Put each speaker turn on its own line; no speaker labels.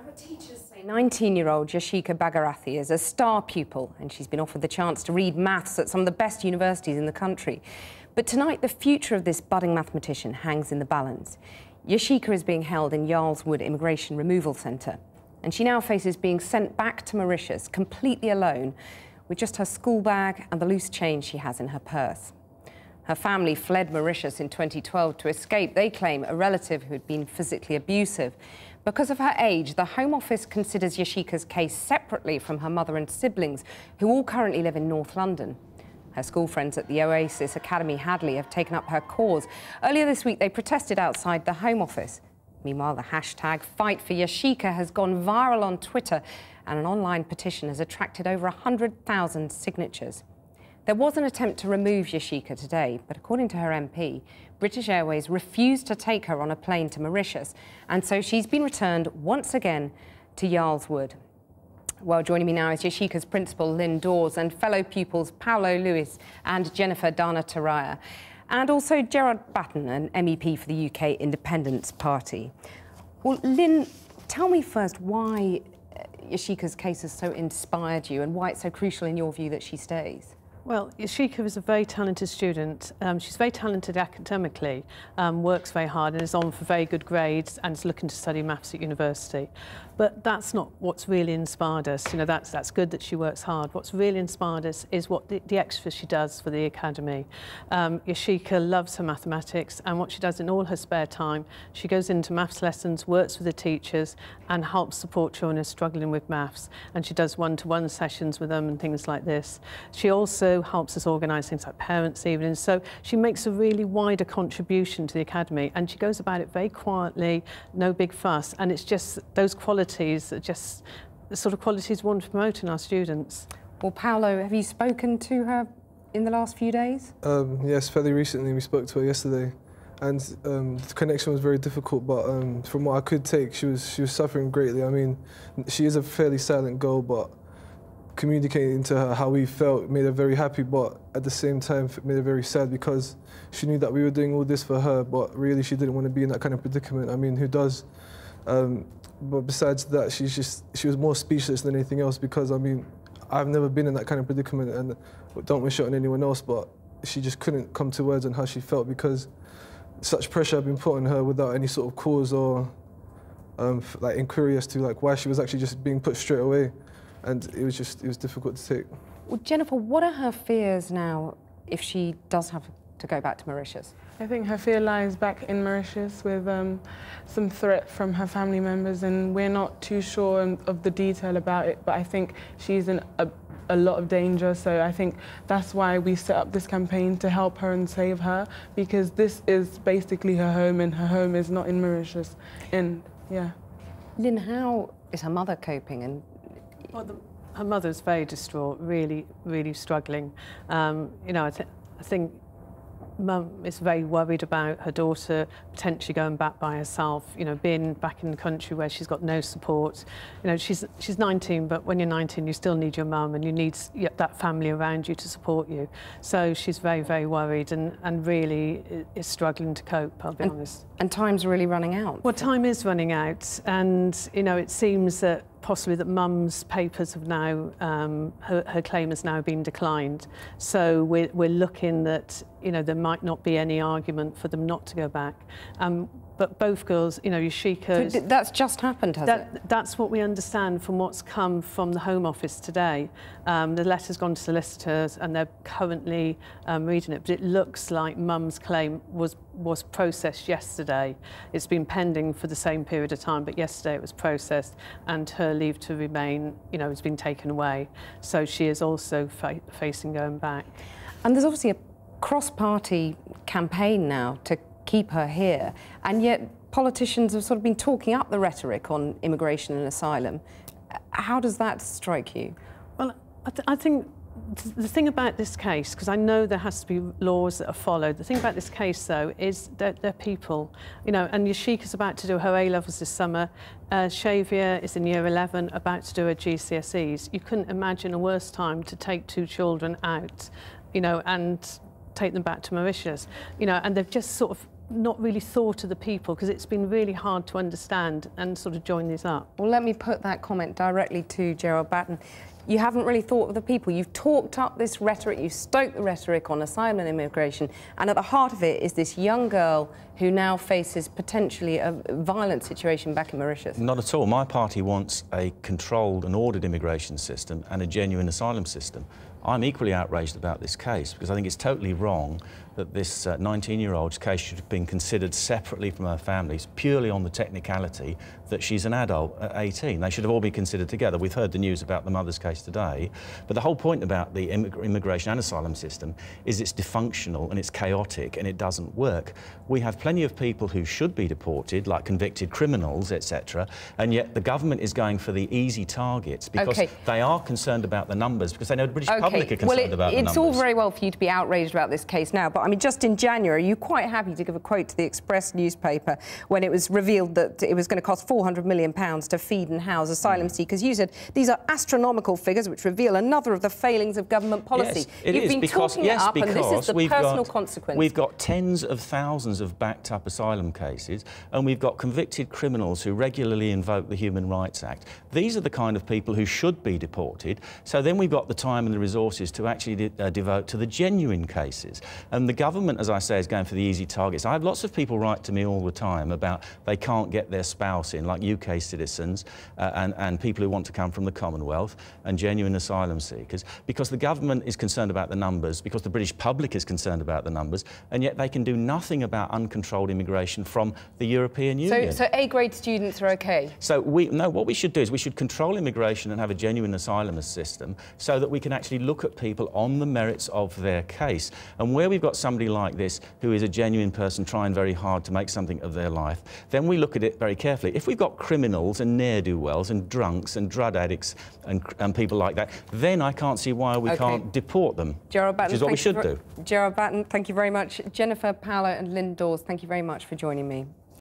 Her teachers say 19-year-old Yashika Bhagirathi is a star pupil and she's been offered the chance to read maths at some of the best universities in the country. But tonight, the future of this budding mathematician hangs in the balance. Yashika is being held in Yarlswood Immigration Removal Centre, and she now faces being sent back to Mauritius completely alone with just her school bag and the loose change she has in her purse. Her family fled Mauritius in 2012 to escape, they claim, a relative who had been physically abusive. Because of her age, the Home Office considers Yashika's case separately from her mother and siblings, who all currently live in North London. Her school friends at the Oasis Academy Hadley have taken up her cause. Earlier this week, they protested outside the Home Office. Meanwhile, the hashtag Fight for Yashika has gone viral on Twitter, and an online petition has attracted over 100,000 signatures. There was an attempt to remove Yashika today, but according to her MP, British Airways refused to take her on a plane to Mauritius, and so she's been returned once again to Yarlswood. Well, joining me now is Yashika's principal, Lynne Dawes, and fellow pupils Paulo Luis and Jennifer Dana-Tariah, and also Gerard Batten, an MEP for the UK Independence Party. Well, Lynne, tell me first why Yashika's case has so inspired you and why it's so crucial in your view that she stays.
Well, Yashika is a very talented student. She's very talented academically, works very hard and is on for very good grades and is looking to study maths at university. But that's not what's really inspired us. You know, that's good that she works hard. What's really inspired us is what the extra she does for the academy. Yashika loves her mathematics, and what she does in all her spare time, she goes into maths lessons, works with the teachers and helps support children who are struggling with maths. And she does one-to-one sessions with them and things like this. She also helps us organise things like parents' evenings. So she makes a really wider contribution to the academy, and she goes about it very quietly, no big fuss. And it's just those qualities that just the sort of qualities we want to promote in our students.
Well, Paulo, have you spoken to her in the last few days?
Yes, fairly recently. We spoke to her yesterday, and the connection was very difficult. But from what I could take, she was suffering greatly. I mean, she is a fairly silent girl, but communicating to her how we felt made her very happy, but at the same time made her very sad, because she knew that we were doing all this for her, but really she didn't want to be in that kind of predicament. I mean, who does? But besides that, she was more speechless than anything else, because I mean, I've never been in that kind of predicament, and don't wish it on anyone else, but she just couldn't come to words on how she felt, because such pressure had been put on her without any sort of cause or like inquiry as to like why she was actually just being put straight away. And it was difficult to take. Well,
Jennifer, what are her fears now if she does have to go back to Mauritius?
I think her fear lies back in Mauritius with some threat from her family members, and we're not too sure of the detail about it, but I think she's in a lot of danger, so I think that's why we set up this campaign to help her and save her, because this is basically her home, and her home is not in Mauritius. And yeah.
Lynne, how is her mother coping? And
well, her mother's very distraught, really, really struggling. You know, I think Mum is very worried about her daughter potentially going back by herself, you know, being back in the country where she's got no support. You know, she's 19, but when you're 19, you still need your mum, and you need that family around you to support you. So she's very, very worried and really is struggling to cope, I'll be honest.
And time's really running out.
Well, time is running out, and, you know, it seems that possibly that Mum's papers have now, her claim has now been declined. So we're looking that, you know, there might not be any argument for them not to go back. But both girls, you know, Yashika...
So that's just happened, has it?
That's what we understand from what's come from the Home Office today. The letter's gone to solicitors and they're currently reading it, but it looks like Mum's claim was processed yesterday. It's been pending for the same period of time, but yesterday it was processed, and her leave to remain, you know, has been taken away. So she is also facing going back.
And there's obviously a cross-party campaign now to keep her here, and yet politicians have sort of been talking up the rhetoric on immigration and asylum. How does that strike you?
Well, I think the thing about this case, because I know there has to be laws that are followed, the thing about this case, though, is that they're people. You know, and Yashika's about to do her A-levels this summer. Shavia is in year 11, about to do her GCSEs. You couldn't imagine a worse time to take two children out, you know, and take them back to Mauritius. You know, and they've just sort of not really thought of the people, because it's been really hard to understand and sort of join these up.
Well, let me put that comment directly to Gerard Batten. You haven't really thought of the people. You've talked up this rhetoric, you've stoked the rhetoric on asylum and immigration, and at the heart of it is this young girl who now faces potentially a violent situation back in Mauritius.
Not at all. My party wants a controlled and ordered immigration system and a genuine asylum system. I'm equally outraged about this case because I think it's totally wrong that this 19-year-old's case should have been considered separately from her family, purely on the technicality that she's an adult at 18. They should have all been considered together. We've heard the news about the mother's case today, but the whole point about the immigration and asylum system is it's dysfunctional and it's chaotic and it doesn't work. We have plenty of people who should be deported, like convicted criminals, etc., and yet the government is going for the easy targets because they are concerned about the numbers, because they know the British public are concerned about the numbers.
It's all very well for you to be outraged about this case now, but I mean, just in January, you're quite happy to give a quote to the Express newspaper when it was revealed that it was going to cost £400 million to feed and house asylum seekers. You said these are astronomical figures which reveal another of the failings of government policy.
Yes, it
You've
is,
been
because,
talking it up, and this is the personal consequence.
We've got tens of thousands of backed-up asylum cases, and we've got convicted criminals who regularly invoke the Human Rights Act. These are the kind of people who should be deported. So then we've got the time and the resources to actually devote to the genuine cases. And the government, as I say, is going for the easy targets. I have lots of people write to me all the time about they can't get their spouse in, like UK citizens and people who want to come from the Commonwealth and genuine asylum seekers, because the government is concerned about the numbers, because the British public is concerned about the numbers, and yet they can do nothing about uncontrolled immigration from the European Union.
So A-grade students are OK?
So what we should do is we should control immigration and have a genuine asylum system so that we can actually look at people on the merits of their case. And where we've got somebody like this who is a genuine person trying very hard to make something of their life, then we look at it very carefully. If we've got criminals and ne'er-do-wells and drunks and drug addicts and people like that, then I can't see why we can't deport them,
Gerard Batten,
which is what we should do.
Gerard Batten, thank you very much. Jennifer, Paulo and Lynne Dawes, thank you very much for joining me.